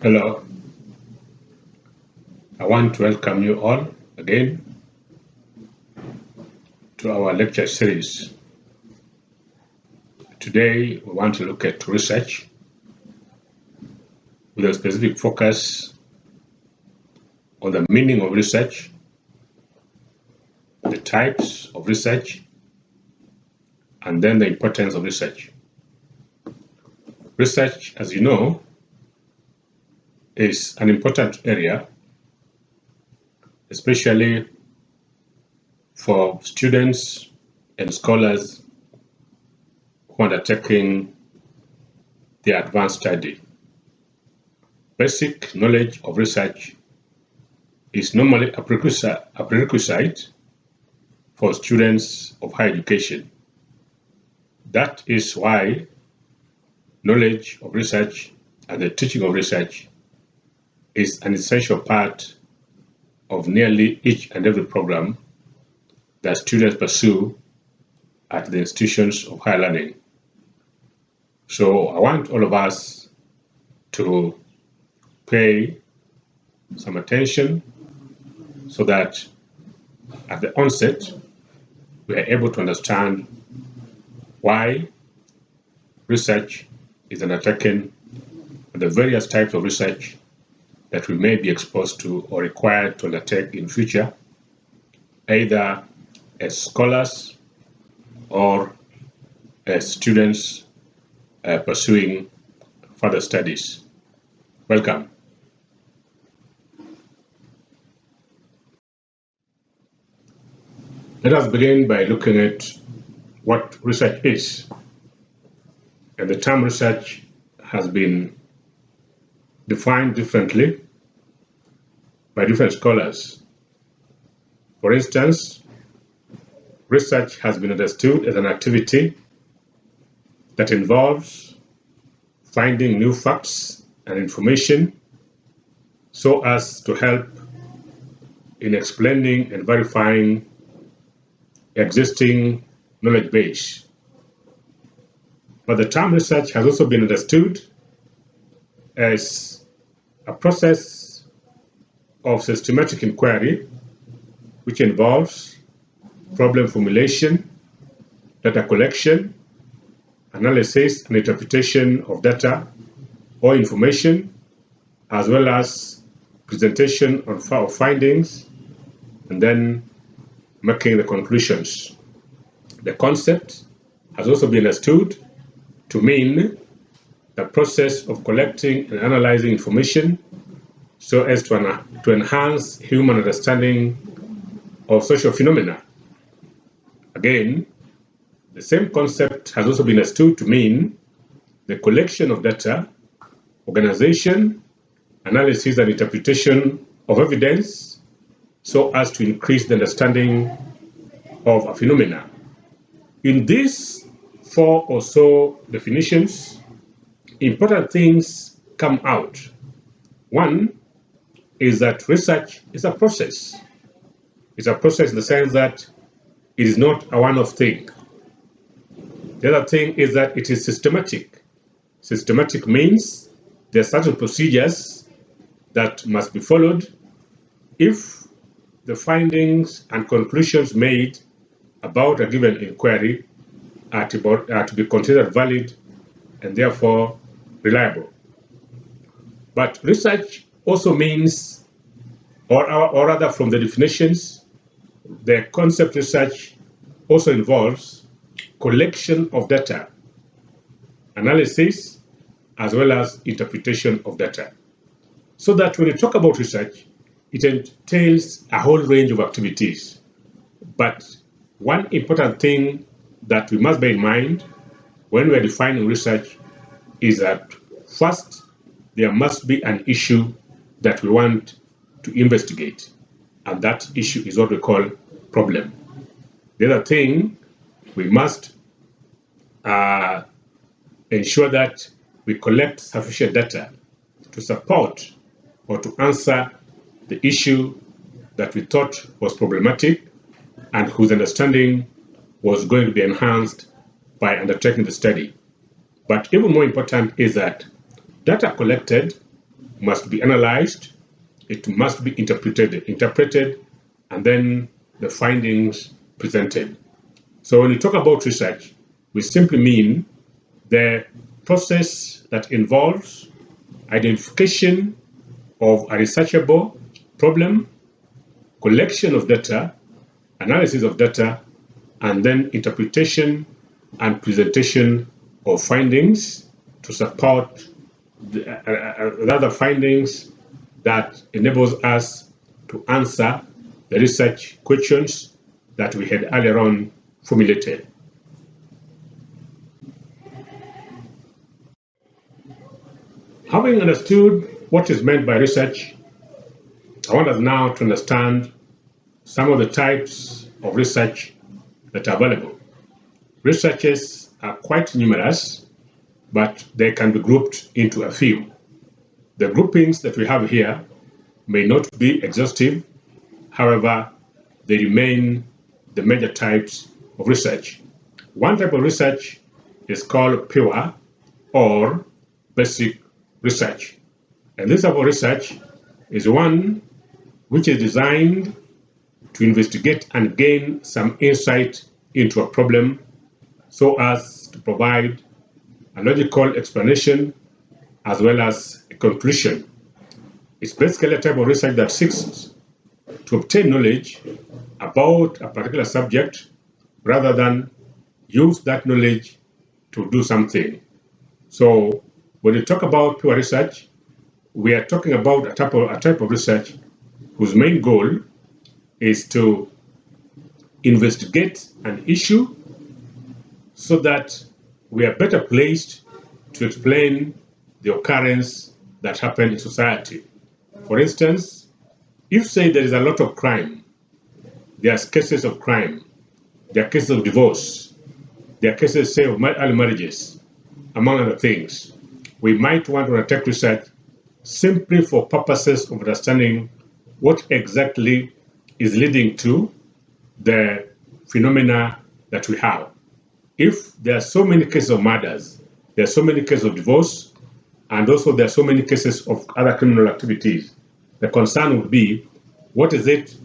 Hello, I want to welcome you all again to our lecture series. Today, we want to look at research with a specific focus on the meaning of research, the types of research, and then the importance of research. Research, as you know, is an important area, especially for students and scholars who are undertaking their advanced study. Basic knowledge of research is normally a prerequisite for students of higher education. That is why knowledge of research and the teaching of research is an essential part of nearly each and every program that students pursue at the institutions of higher learning. So I want all of us to pay some attention so that at the onset we are able to understand why research is undertaken and the various types of research that we may be exposed to or required to undertake in future, either as scholars or as students pursuing further studies. Welcome. Let us begin by looking at what research is. And the term research has been defined differently by different scholars. For instance, research has been understood as an activity that involves finding new facts and information so as to help in explaining and verifying existing knowledge base. But the term research has also been understood as a process of systematic inquiry which involves problem formulation, data collection, analysis and interpretation of data or information, as well as presentation of findings, and then making the conclusions. The concept has also been understood to mean the process of collecting and analyzing information so as to enhance human understanding of social phenomena. Again, the same concept has also been understood to mean the collection of data, organization, analysis and interpretation of evidence so as to increase the understanding of a phenomena. In these four or so definitions, important things come out. One is that research is a process. It's a process in the sense that it is not a one-off thing. The other thing is that it is systematic. Systematic means there are certain procedures that must be followed if the findings and conclusions made about a given inquiry are to be considered valid and therefore reliable. But research also means, or rather from the definitions, the concept research also involves collection of data, analysis, as well as interpretation of data. So that when you talk about research, it entails a whole range of activities. But one important thing that we must bear in mind when we are defining research is that first, there must be an issue that we want to investigate. And that issue is what we call problem. The other thing, we must ensure that we collect sufficient data to support or to answer the issue that we thought was problematic and whose understanding was going to be enhanced by undertaking the study. But even more important is that data collected must be analyzed, it must be interpreted, and then the findings presented. So when we talk about research, we simply mean the process that involves identification of a researchable problem, collection of data, analysis of data, and then interpretation and presentation of findings to support the other findings that enables us to answer the research questions that we had earlier on formulated. Having understood what is meant by research, I want us now to understand some of the types of research that are available. Researches are quite numerous, but they can be grouped into a few. The groupings that we have here may not be exhaustive, however, they remain the major types of research. One type of research is called pure or basic research. And this type of research is one which is designed to investigate and gain some insight into a problem so as to provide a logical explanation as well as a conclusion. It's basically a type of research that seeks to obtain knowledge about a particular subject rather than use that knowledge to do something. So when we talk about pure research, we are talking about a type of research whose main goal is to investigate an issue so that we are better placed to explain the occurrence that happened in society. For instance, if say there is a lot of crime, there are cases of crime, there are cases of divorce, there are cases, say, of early marriages, among other things, we might want to undertake research simply for purposes of understanding what exactly is leading to the phenomena that we have. If there are so many cases of murders, there are so many cases of divorce, and also there are so many cases of other criminal activities, the concern would be, what is it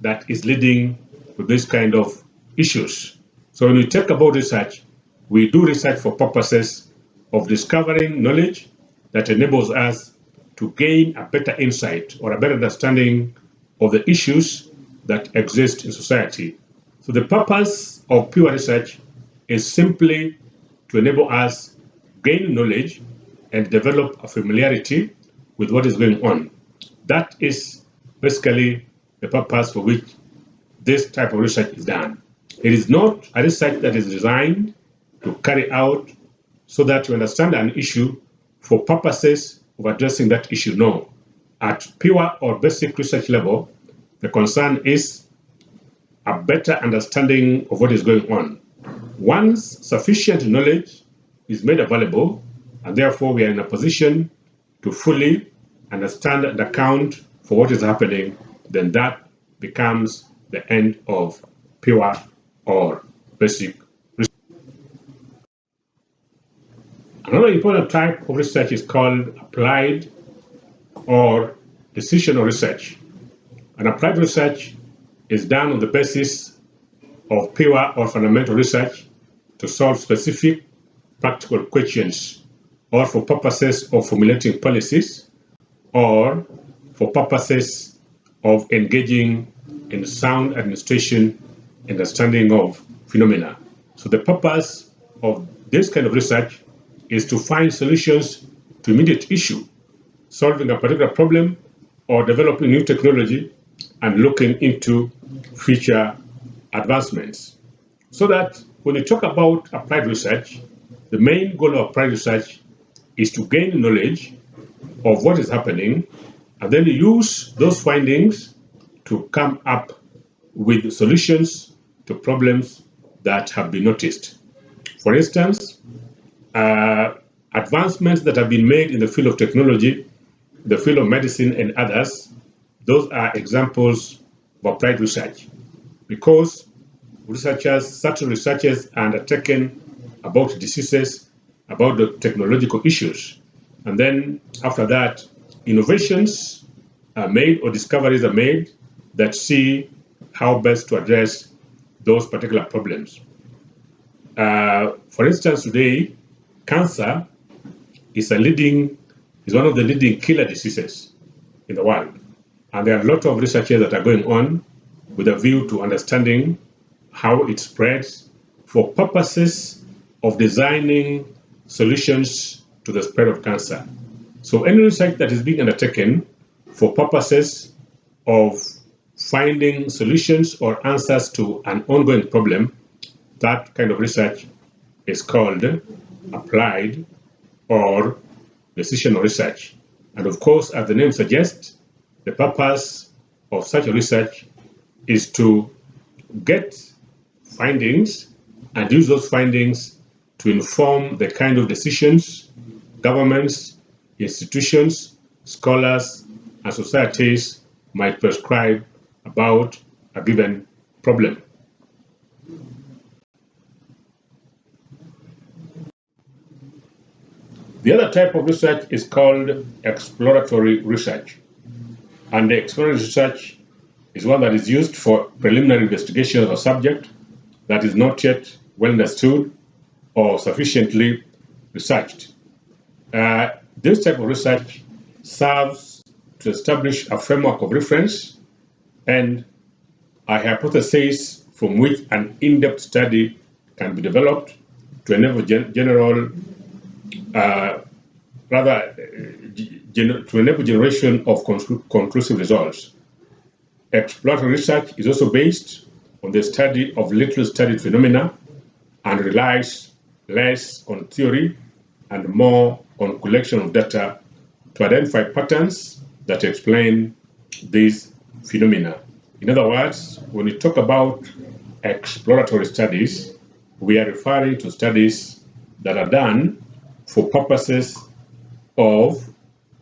that is leading to this kind of issues? So when we talk about research, we do research for purposes of discovering knowledge that enables us to gain a better insight or a better understanding of the issues that exist in society. So the purpose of pure research is simply to enable us gain knowledge and develop a familiarity with what is going on. That is basically the purpose for which this type of research is done. It is not a research that is designed to carry out so that you understand an issue for purposes of addressing that issue. No. At pure or basic research level, the concern is a better understanding of what is going on. Once sufficient knowledge is made available, and therefore we are in a position to fully understand and account for what is happening, then that becomes the end of pure or basic research. Another important type of research is called applied or decisional research. And applied research is done on the basis of pure or fundamental research to solve specific practical questions, or for purposes of formulating policies, or for purposes of engaging in sound administration and understanding of phenomena. So the purpose of this kind of research is to find solutions to immediate issue, solving a particular problem or developing new technology and looking into future advancements. So that when you talk about applied research, the main goal of applied research is to gain knowledge of what is happening and then use those findings to come up with solutions to problems that have been noticed. For instance, advancements that have been made in the field of technology, the field of medicine and others, those are examples of applied research, because certain researchers are undertaken about diseases, about the technological issues. And then after that, innovations are made or discoveries are made that see how best to address those particular problems. For instance, today, cancer is one of the leading killer diseases in the world. And there are a lot of researches that are going on with a view to understanding how it spreads for purposes of designing solutions to the spread of cancer. So any research that is being undertaken for purposes of finding solutions or answers to an ongoing problem, that kind of research is called applied or decisional research. And of course, as the name suggests, the purpose of such a research is to get findings and use those findings to inform the kind of decisions governments, institutions, scholars, and societies might prescribe about a given problem. The other type of research is called exploratory research. And the exploratory research is one that is used for preliminary investigation of a subject that is not yet well understood or sufficiently researched. This type of research serves to establish a framework of reference and a hypothesis from which an in-depth study can be developed to enable generation of conclusive results. Exploratory research is also based on the study of little studied phenomena and relies less on theory and more on collection of data to identify patterns that explain these phenomena. In other words, when we talk about exploratory studies, we are referring to studies that are done for purposes of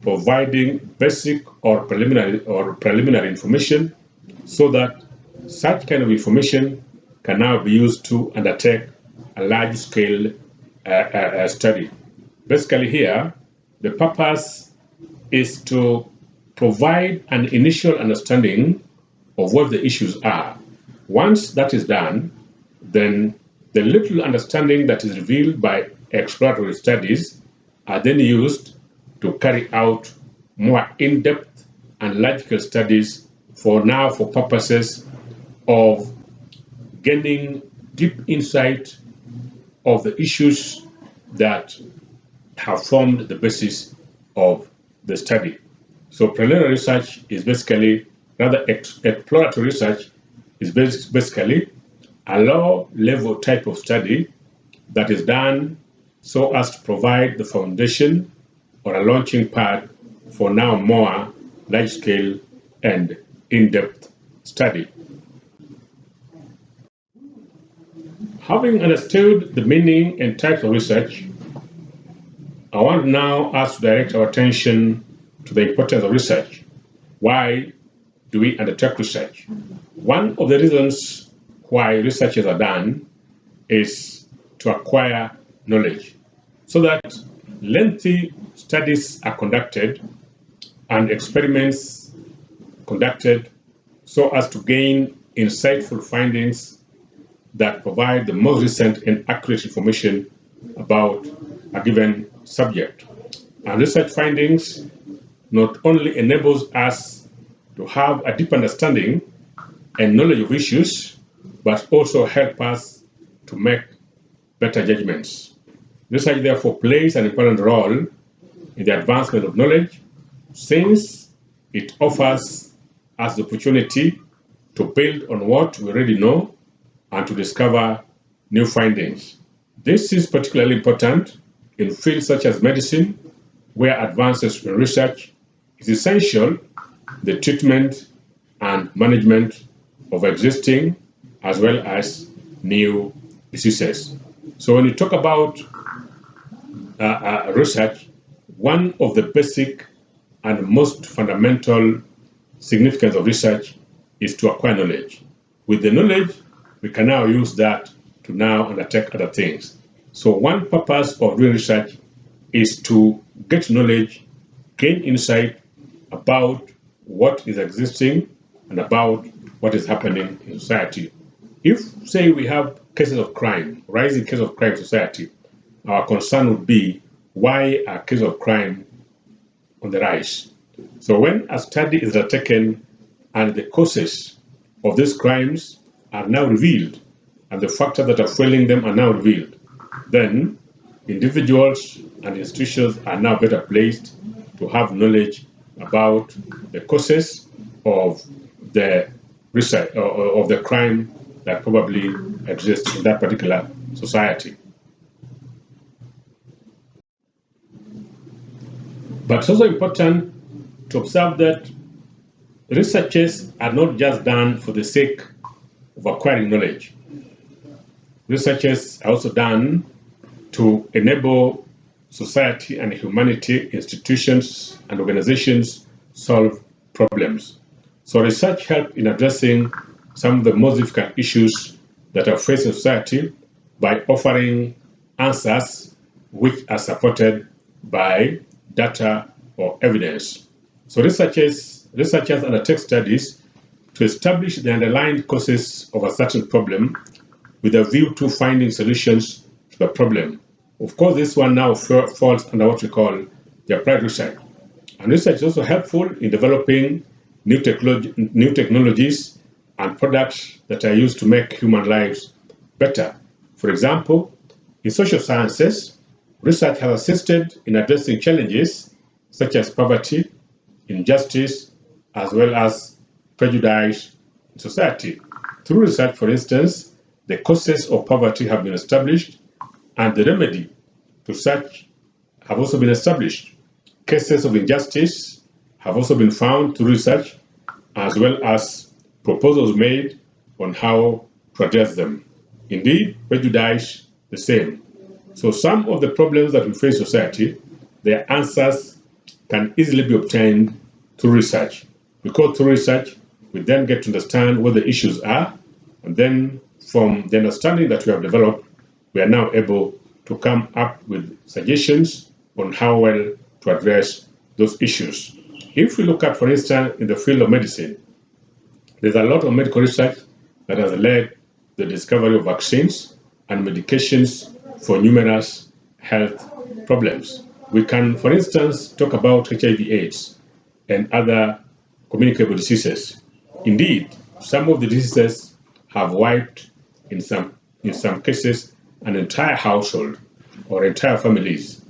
providing basic or preliminary information so that such kind of information can now be used to undertake a large-scale study. Basically here, the purpose is to provide an initial understanding of what the issues are. Once that is done, then the little understanding that is revealed by exploratory studies are then used to carry out more in-depth and logical studies for purposes of gaining deep insight of the issues that have formed the basis of the study. So preliminary research is basically, exploratory research is basically a low-level type of study that is done so as to provide the foundation or a launching pad for now more large-scale and in-depth study. Having understood the meaning and types of research, I want now us to direct our attention to the importance of research. Why do we undertake research? One of the reasons why researches are done is to acquire knowledge, so that lengthy studies are conducted and experiments conducted so as to gain insightful findings that provide the most recent and accurate information about a given subject. And research findings not only enables us to have a deep understanding and knowledge of issues, but also help us to make better judgments. Research therefore plays an important role in the advancement of knowledge, since it offers us the opportunity to build on what we already know and to discover new findings. This is particularly important in fields such as medicine, where advances in research is essential in the treatment and management of existing as well as new diseases. So when you talk about research, one of the basic and most fundamental significance of research is to acquire knowledge. With the knowledge, we can now use that to now undertake other things. So one purpose of doing research is to get knowledge, gain insight, about what is existing and about what is happening in society. If, say, we have cases of crime, rising cases of crime in society, our concern would be why are cases of crime on the rise? So when a study is undertaken and the causes of these crimes are now revealed and the factors that are fueling them are now revealed, then individuals and institutions are now better placed to have knowledge about the causes of the research or of the crime that probably exists in that particular society. But it's also important to observe that researches are not just done for the sake of acquiring knowledge. Researches are also done to enable society and humanity, institutions and organizations solve problems. So research helps in addressing some of the most difficult issues that are faced in society by offering answers which are supported by data or evidence. So researchers undertake studies to establish the underlying causes of a certain problem with a view to finding solutions to the problem. Of course, this one now falls under what we call the applied research. And research is also helpful in developing new technologies and products that are used to make human lives better. For example, in social sciences, research has assisted in addressing challenges such as poverty, injustice, as well as prejudice in society. Through research, for instance, the causes of poverty have been established and the remedy to such have also been established. Cases of injustice have also been found through research, as well as proposals made on how to address them. Indeed, prejudice the same. So some of the problems that we face in society, their answers can easily be obtained through research. Because through research, we then get to understand what the issues are, and then from the understanding that we have developed, we are now able to come up with suggestions on how well to address those issues. If we look at, for instance, in the field of medicine, there's a lot of medical research that has led to the discovery of vaccines and medications for numerous health problems. We can, for instance, talk about HIV/AIDS and other communicable diseases. Indeed, some of the diseases have wiped, in some cases, an entire household or entire families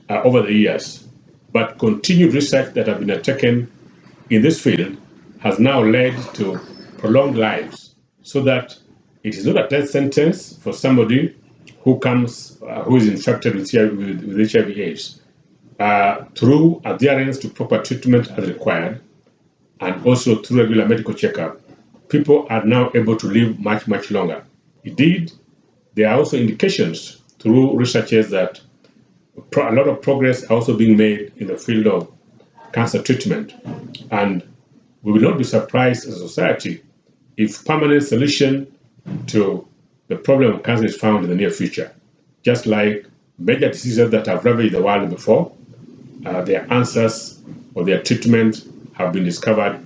over the years. But continued research that have been undertaken in this field has now led to prolonged lives, so that it is not a death sentence for somebody who is infected with HIV/AIDS. Through adherence to proper treatment as required, and also through regular medical checkup, people are now able to live much, much longer. Indeed, there are also indications through researchers that a lot of progress are also being made in the field of cancer treatment. And we will not be surprised as a society if permanent solution to the problem of cancer is found in the near future. Just like major diseases that have ravaged the world before, their answers or their treatment have been discovered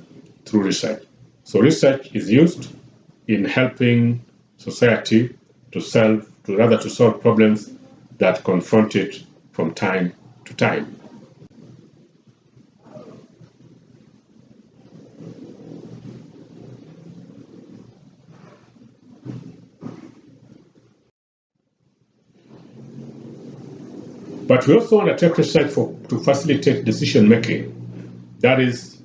through research. So research is used in helping society to solve problems that confront it from time to time. But we also undertake research to facilitate decision making. That is,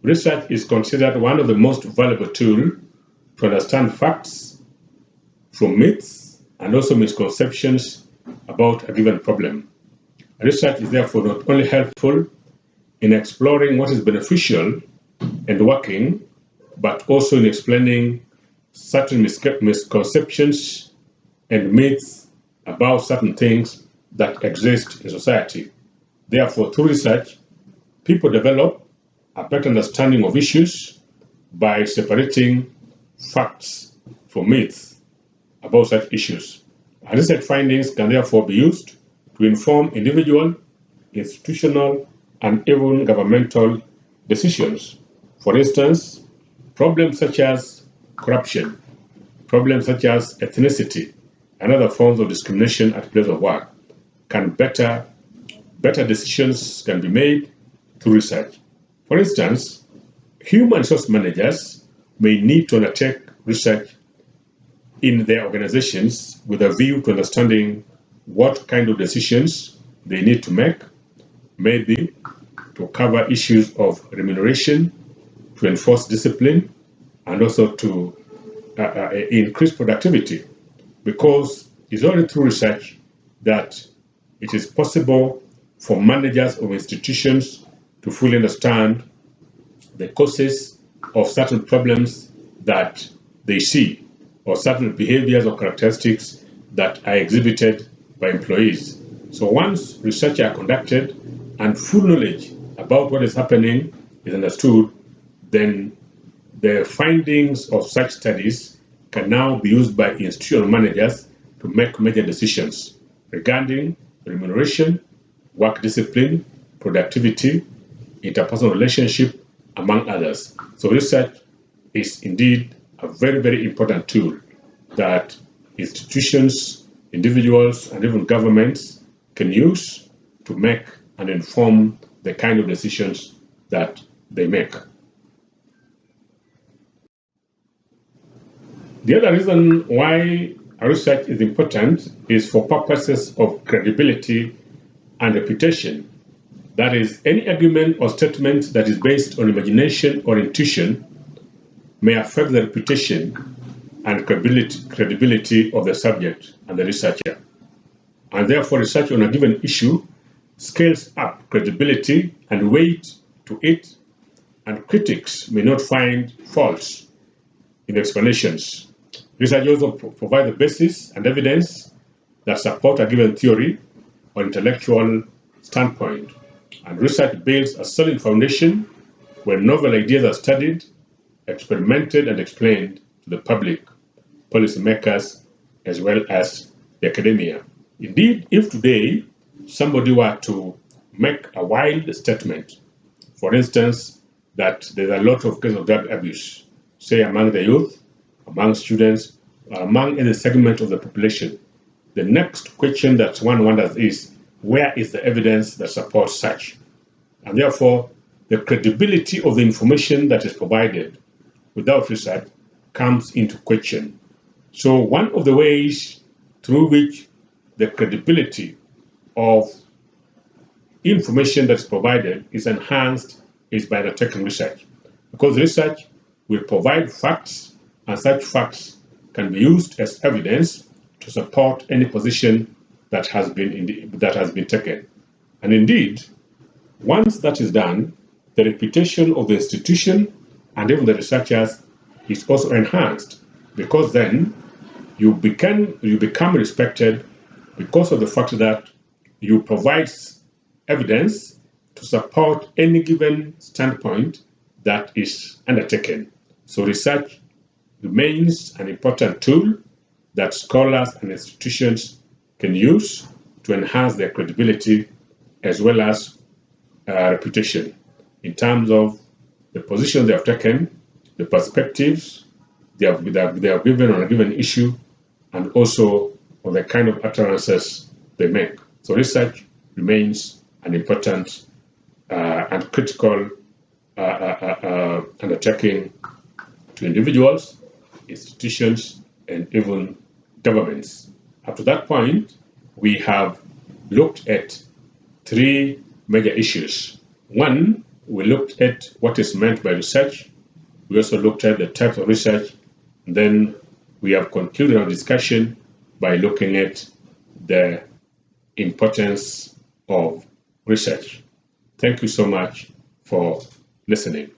research is considered one of the most valuable tools to understand facts from myths and also misconceptions about a given problem. Research is therefore not only helpful in exploring what is beneficial and working, but also in explaining certain misconceptions and myths about certain things that exist in society. Therefore, through research, people develop a better understanding of issues by separating facts from myths about such issues. And research findings can therefore be used to inform individual, institutional, and even governmental decisions. For instance, problems such as corruption, problems such as ethnicity, and other forms of discrimination at the place of work can better decisions can be made through research. For instance, human resource managers may need to undertake research in their organizations with a view to understanding what kind of decisions they need to make, maybe to cover issues of remuneration, to enforce discipline, and also to increase productivity, because it's only through research that it is possible for managers of institutions to fully understand the causes of certain problems that they see, or certain behaviors or characteristics that are exhibited by employees. So once research are conducted and full knowledge about what is happening is understood, then the findings of such studies can now be used by institutional managers to make major decisions regarding remuneration, work discipline, productivity, interpersonal relationship, among others. So research is indeed a very, very important tool that institutions, individuals, and even governments can use to make and inform the kind of decisions that they make. The other reason why research is important is for purposes of credibility and reputation. That is, any argument or statement that is based on imagination or intuition may affect the reputation and credibility of the subject and the researcher. And therefore, research on a given issue scales up credibility and weight to it, and critics may not find faults in explanations. Research also provides the basis and evidence that support a given theory or intellectual standpoint. And research builds a solid foundation where novel ideas are studied, experimented, and explained to the public, policymakers, as well as the academia. Indeed, if today somebody were to make a wild statement, for instance, that there's a lot of cases of drug abuse, say among the youth, among students, or among any segment of the population, the next question that one wonders is, where is the evidence that supports such? And therefore, the credibility of the information that is provided without research comes into question. So one of the ways through which the credibility of information that's provided is enhanced is by undertaking research. Because research will provide facts, and such facts can be used as evidence to support any position that has been taken. And indeed, once that is done, the reputation of the institution and even the researchers is also enhanced, because then you become respected because of the fact that you provide evidence to support any given standpoint that is undertaken. So research remains an important tool that scholars and institutions can use to enhance their credibility as well as reputation in terms of the position they have taken, the perspectives they have given on a given issue, and also on the kind of utterances they make. So research remains an important and critical undertaking to individuals, institutions, and even governments. Up to that point, we have looked at three major issues. One, we looked at what is meant by research. We also looked at the types of research. And then we have concluded our discussion by looking at the importance of research. Thank you so much for listening.